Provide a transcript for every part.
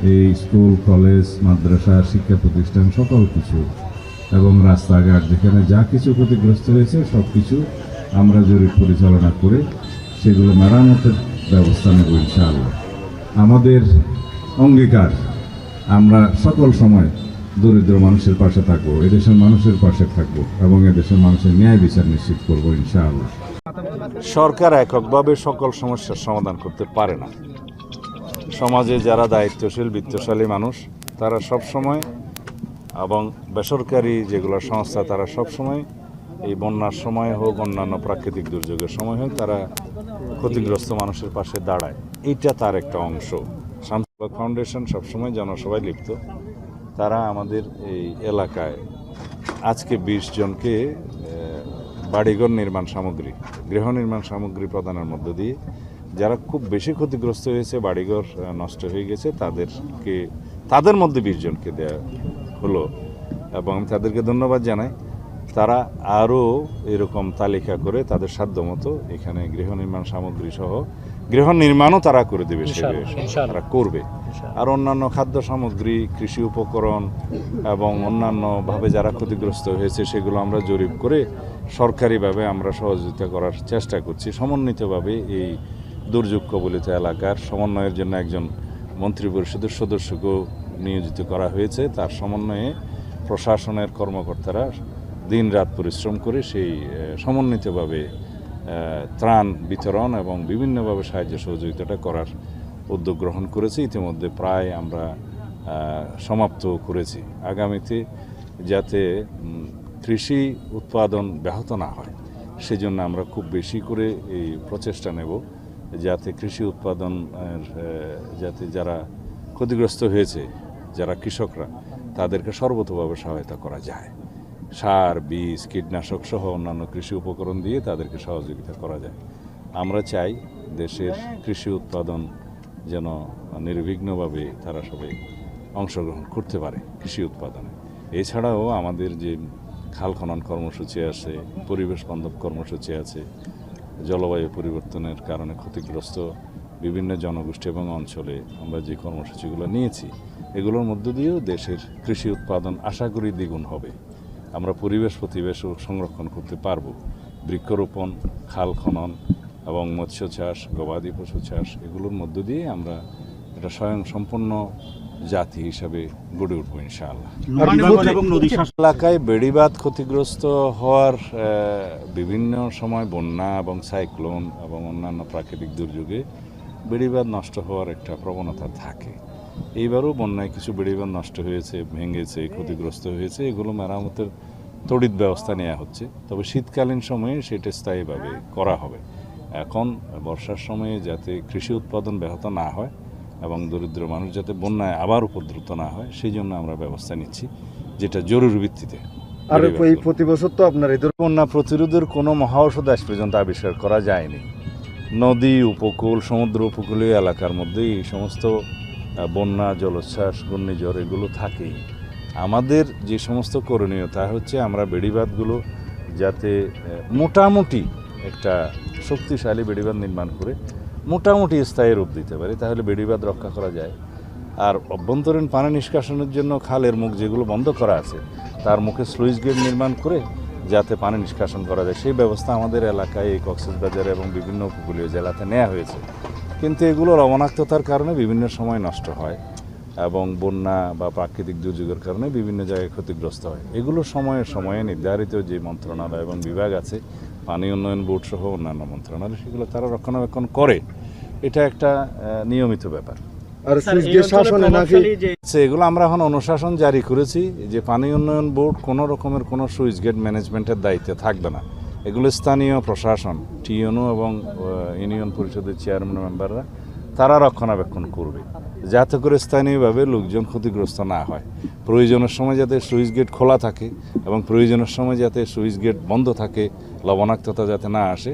এই school, college, মাদ্রাসা, শিক্ষা প্রতিষ্ঠান সকল কিছু এবং রাস্তাঘাট যেখানে যা কিছু ক্ষতিগ্রস্ত হয়েছে সব কিছু আমরা জরিপ পরিচালনা করে সেগুলো মেরামতের ব্যবস্থা নেব ইনশাআল্লাহ। আমাদের অঙ্গীকার, আমরা সকল সময় দরিদ্র মানুষের পাশে থাকবো, এদেশের মানুষের পাশে থাকবো এবং এদেশের মানুষের ন্যায় বিচার নিশ্চিত করবো ইনশাআল্লাহ। সরকার এককভাবে সকল সমস্যার সমাধান করতে পারে না। সমাজে যারা দায়িত্বশীল, বিত্তশালী মানুষ, তারা সব সময়, এবং বেসরকারি যেগুলো সংস্থা, তারা সব সময় এই বন্যার সময় হোক, অন্যান্য প্রাকৃতিক দুর্যোগের সময় হোক, তারা ক্ষতিগ্রস্ত মানুষের পাশে দাঁড়ায়। এইটা তার একটা অংশ। শামসুল ফাউন্ডেশন সবসময় জনসভায় লিপ্ত। তারা আমাদের এই এলাকায় আজকে 20 জনকে বাড়িঘর নির্মাণ সামগ্রী, গৃহ নির্মাণ সামগ্রী প্রদানের মধ্য দিয়ে যারা খুব বেশি ক্ষতিগ্রস্ত হয়েছে, বাড়িঘর নষ্ট হয়ে গেছে, তাদের মধ্যে 20 জনকে দেওয়া হলো এবং আমি তাদেরকে ধন্যবাদ জানাই। তারা আরও এরকম তালিকা করে তাদের সাধ্যমতো এখানে গৃহ নির্মাণ সামগ্রী সহ গৃহ নির্মাণও তারা করে দেবে, তারা করবে। আর অন্যান্য খাদ্য সামগ্রী, কৃষি উপকরণ এবং অন্যান্যভাবে যারা ক্ষতিগ্রস্ত হয়েছে সেগুলো আমরা জরিপ করে সরকারিভাবে আমরা সহযোগিতা করার চেষ্টা করছি। সমন্বিতভাবে এই দুর্যোগ কবলিত এলাকার সমন্বয়ের জন্য একজন মন্ত্রী পরিষদের সদস্যকেও নিয়োজিত করা হয়েছে। তার সমন্বয়ে প্রশাসনের কর্মকর্তারা দিনরাত পরিশ্রম করে সেই সমন্বিতভাবে ত্রাণ বিতরণ এবং বিভিন্নভাবে সাহায্য সহযোগিতাটা করার উদ্যোগ গ্রহণ করেছি। ইতিমধ্যে প্রায় আমরা সমাপ্ত করেছি। আগামীতে যাতে কৃষি উৎপাদন ব্যাহত না হয় সেজন্য আমরা খুব বেশি করে এই প্রচেষ্টা নেব, যাতে কৃষি উৎপাদন, যাতে যারা ক্ষতিগ্রস্ত হয়েছে, যারা কৃষকরা, তাদেরকে সর্বতোভাবে সহায়তা করা যায়। সার, বীজ, কীটনাশক সহ অন্যান্য কৃষি উপকরণ দিয়ে তাদেরকে সহযোগিতা করা যায়। আমরা চাই দেশের কৃষি উৎপাদন যেন নির্বিঘ্নভাবে তারা সবাই অংশগ্রহণ করতে পারে কৃষি উৎপাদনে। এছাড়াও আমাদের যে খাল খনন কর্মসূচি আছে, পরিবেশ বান্ধব কর্মসূচি আছে, জলবায়ু পরিবর্তনের কারণে ক্ষতিগ্রস্ত বিভিন্ন জনগোষ্ঠী এবং অঞ্চলে আমরা যে কর্মসূচিগুলো নিয়েছি, এগুলোর মধ্য দিয়েও দেশের কৃষি উৎপাদন আশা করি দ্বিগুণ হবে। আমরা পরিবেশ প্রতিবেশও সংরক্ষণ করতে পারবো। বৃক্ষরোপণ, খাল খনন এবং মৎস্য চাষ, গবাদি পশু চাষ, এগুলোর মধ্য দিয়ে আমরা এটা স্বয়ংসম্পন্ন জাতি হিসাবে গড়ে উঠবো ইনশাআল্লাহ। এলাকায় বেড়িবাঁধ ক্ষতিগ্রস্ত হওয়ার বিভিন্ন সময় বন্যা এবং সাইক্লোন এবং অন্যান্য প্রাকৃতিক দুর্যোগে বেড়িবাঁধ নষ্ট হওয়ার একটা প্রবণতা থাকে। এইবারও বন্যায় কিছু বেড়িবাঁধ নষ্ট হয়েছে, ভেঙেছে, ক্ষতিগ্রস্ত হয়েছে। এগুলো মেরামতের তড়িৎ ব্যবস্থা নেওয়া হচ্ছে। তবে শীতকালীন সময়ে সেটা স্থায়ীভাবে করা হবে। এখন বর্ষার সময়ে যাতে কৃষি উৎপাদন ব্যাহত না হয় এবং দরিদ্র মানুষ যাতে বন্যায় আবার উপদ্রুত না হয়, সেই জন্য আমরা ব্যবস্থা নিচ্ছি, যেটা জরুরি ভিত্তিতে। আর এই প্রতি বছর তো আপনার এই বন্যা প্রতিরোধের কোনো মহা ঔষধ আজ পর্যন্ত আবিষ্কার করা যায়নি। নদী উপকূল, সমুদ্র উপকূলীয় এলাকার মধ্যে এই সমস্ত বন্যা, জলোচ্ছ্বাস, ঘূর্ণিঝড় এগুলো থাকেই। আমাদের যে সমস্ত করণীয় তা হচ্ছে আমরা বেড়িবাঁধগুলো যাতে মোটামুটি একটা শক্তিশালী বেড়িবাঁধ নির্মাণ করে মোটামুটি স্থায়ী রূপ দিতে পারি, তাহলে বেড়িবাঁধ রক্ষা করা যায়। আর অভ্যন্তরীণ পানি নিষ্কাশনের জন্য খালের মুখ যেগুলো বন্ধ করা আছে তার মুখে স্লুইস গেট নির্মাণ করে যাতে পানি নিষ্কাশন করা যায়, সেই ব্যবস্থা আমাদের এলাকায় এই কক্সবাজার এবং বিভিন্ন উপকূলীয় জেলাতে নেওয়া হয়েছে। কিন্তু এগুলো লবণাক্ততার কারণে বিভিন্ন সময় নষ্ট হয় এবং বন্যা বা প্রাকৃতিক দুর্যোগের কারণে বিভিন্ন জায়গায় ক্ষতিগ্রস্ত হয়। এগুলো সময়ে সময়ে নির্ধারিত যে মন্ত্রণালয় এবং বিভাগ আছে, পানি উন্নয়ন বোর্ড সহ অন্যান্য মন্ত্রণালয়, সেগুলো তারা রক্ষণাবেক্ষণ করে। এটা একটা নিয়মিত ব্যাপার। এগুলো আমরা এখন অনুশাসন জারি করেছি যে পানি উন্নয়ন বোর্ড কোনো রকমের কোনো সুইচ গেট ম্যানেজমেন্টের দায়িত্বে থাকবে না। এগুলো স্থানীয় প্রশাসন, টিএনও এবং ইউনিয়ন পরিষদের চেয়ারম্যান মেম্বাররা তারা রক্ষণাবেক্ষণ করবে, যাতে করে স্থানীয়ভাবে লোকজন ক্ষতিগ্রস্ত না হয়। প্রয়োজনের সময় যাতে সুইচ গেট খোলা থাকে এবং প্রয়োজনের সময় যাতে সুইচ গেট বন্ধ থাকে, লবণাক্ততা যাতে না আসে,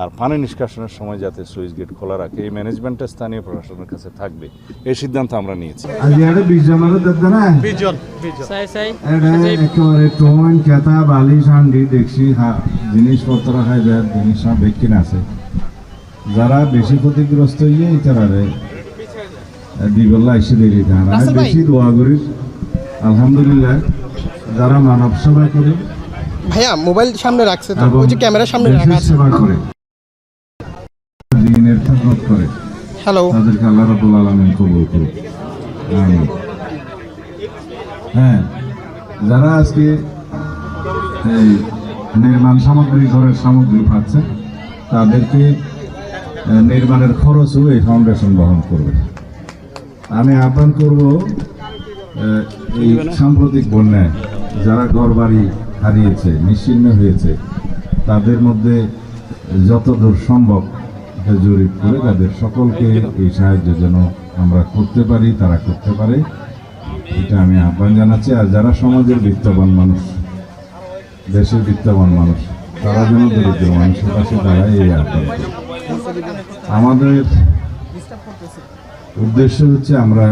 আর পানি নিষ্কাশনের সময় যাতে সুইচ গেট খোলা রাখে, এই ম্যানেজমেন্টটা স্থানীয় প্রশাসনের কাছে থাকবে। এই সিদ্ধান্ত আমরা নিয়েছি। জিনিসপত্র জিনিস বেকিন আছে, যারা বেশি ক্ষতিগ্রস্ত হয়ে তারা দিবল্লা এসে দেরি ধান আর বেশি দোয়া করি আলহামদুলিল্লাহ যারা মানব সেবা করে ভাইয়া মোবাইল সামনে রাখছে তো এবং ওই যে ক্যামেরার সামনে দেশের রাখা আছে। সেবা করে দিনের খেদমত করে হ্যালো তাদেরকে আল্লাহ রাব্বুল আলামিন কবুল করুন আমিন। হ্যাঁ, যারা আজকে এই নির্মাণ সামগ্রী ঘরের সামগ্রী পাচ্ছে তাদেরকে নির্মাণের খরচও এই ফাউন্ডেশন বহন করবে। আমি আহ্বান করব এই সাম্প্রতিক বন্যায় যারা ঘর বাড়ি হারিয়েছে নিশ্চিহ্ন হয়েছে তাদের মধ্যে যতদূর সম্ভব এটা জরিপ করে তাদের সকলকে এই সাহায্য যেন আমরা করতে পারি, তারা করতে পারে, এটা আমি আহ্বান জানাচ্ছি। আর যারা সমাজের বিত্তবান মানুষ, দেশের বিত্তবান মানুষ, তারা যেন দরিদ্র মানুষের পাশে দাঁড়ায় এই আহ্বান করি। আমাদের উদ্দেশ্য হচ্ছে আমরা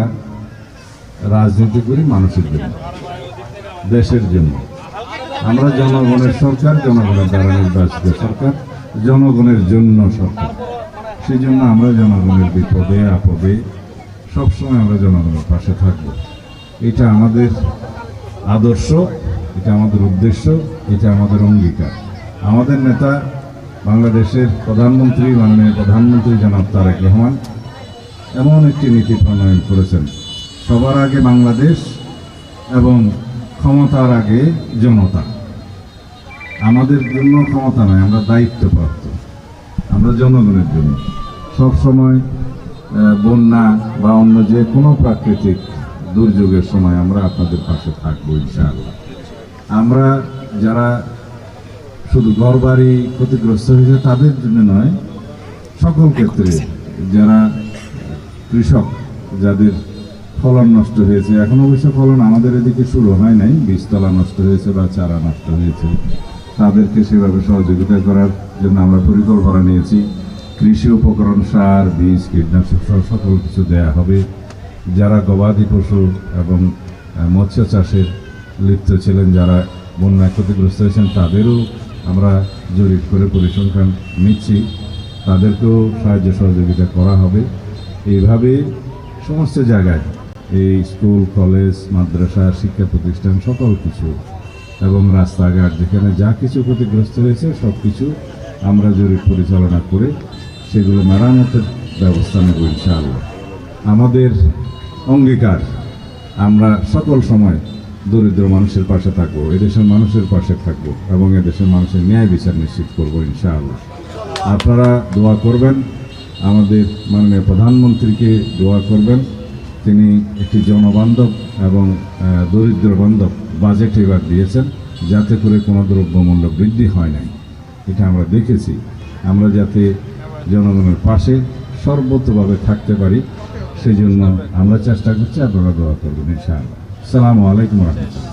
রাজনীতি করি মানুষের জন্য, দেশের জন্য। আমরা জনগণের সরকার, জনগণের দ্বারা নির্বাচিত সরকার, জনগণের জন্য সরকার। সেই জন্য আমরা জনগণের বিপদে আপদে সবসময় আমরা জনগণের পাশে থাকব। এটা আমাদের আদর্শ, এটা আমাদের উদ্দেশ্য, এটা আমাদের অঙ্গীকার। আমাদের নেতা বাংলাদেশের প্রধানমন্ত্রী, মাননীয় প্রধানমন্ত্রী জনাব তারেক রহমান এমন একটি নীতি প্রণয়ন করেছেন, সবার আগে বাংলাদেশ এবং ক্ষমতার আগে জনতা। আমাদের জন্য ক্ষমতা নয়, আমরা দায়িত্বপ্রাপ্ত, আমরা জনগণের জন্য। সবসময় বন্যা বা অন্য যে কোনো প্রাকৃতিক দুর্যোগের সময় আমরা আপনাদের পাশে থাকবো ইনশাআল্লাহ। আমরা যারা শুধু ঘরবাড়ি ক্ষতিগ্রস্ত হয়েছে তাদের জন্য নয়, সকল ক্ষেত্রে যারা কৃষক, যাদের ফলন নষ্ট হয়েছে, এখন অবশ্য ফলন আমাদের এদিকে শুরু হয় নাই, বীজতলা নষ্ট হয়েছে বা চারা নষ্ট হয়েছে, তাদেরকে সেভাবে সহযোগিতা করার জন্য আমরা পরিকল্পনা নিয়েছি। কৃষি উপকরণ, সার, বীজ, কীটনাশক সহ সকল কিছু দেয়া হবে। যারা গবাদি পশু এবং মৎস্য চাষের লিপ্ত ছিলেন, যারা বন্যায় ক্ষতিগ্রস্ত হয়েছেন, তাদেরও আমরা জরিপ করে পরিসংখ্যান নিচ্ছি, তাদেরকেও সাহায্য সহযোগিতা করা হবে। এইভাবে সমস্ত জায়গায় এই স্কুল, কলেজ, মাদ্রাসা, শিক্ষা প্রতিষ্ঠান সকল কিছু এবং রাস্তাঘাট যেখানে যা কিছু ক্ষতিগ্রস্ত হয়েছে সব কিছু আমরা জরিপ পরিচালনা করে সেগুলো মেরামতের ব্যবস্থা নেব ইনশাআল্লাহ। আমাদের অঙ্গীকার, আমরা সকল সময় দরিদ্র মানুষের পাশে থাকবো, এদেশের মানুষের পাশে থাকবো এবং এদেশের মানুষের ন্যায় বিচার নিশ্চিত করবো ইনশাআল্লাহ। আপনারা দোয়া করবেন, আমাদের মাননীয় প্রধানমন্ত্রীকে দোয়া করবেন। তিনি একটি জনবান্ধব এবং দরিদ্র বান্ধব বাজেট এবার দিয়েছেন, যাতে করে কোনো দ্রব্যমূল্য বৃদ্ধি হয় নাই। এটা আমরা দেখেছি। আমরা যাতে জনগণের পাশে সর্বতভাবে থাকতে পারি সেই জন্য আমরা চেষ্টা করছি। আপনারা দোয়া করবেন ইনশাআল্লাহ। আসসালামু আলাইকুম ওয়া রাহমাতুল্লাহ।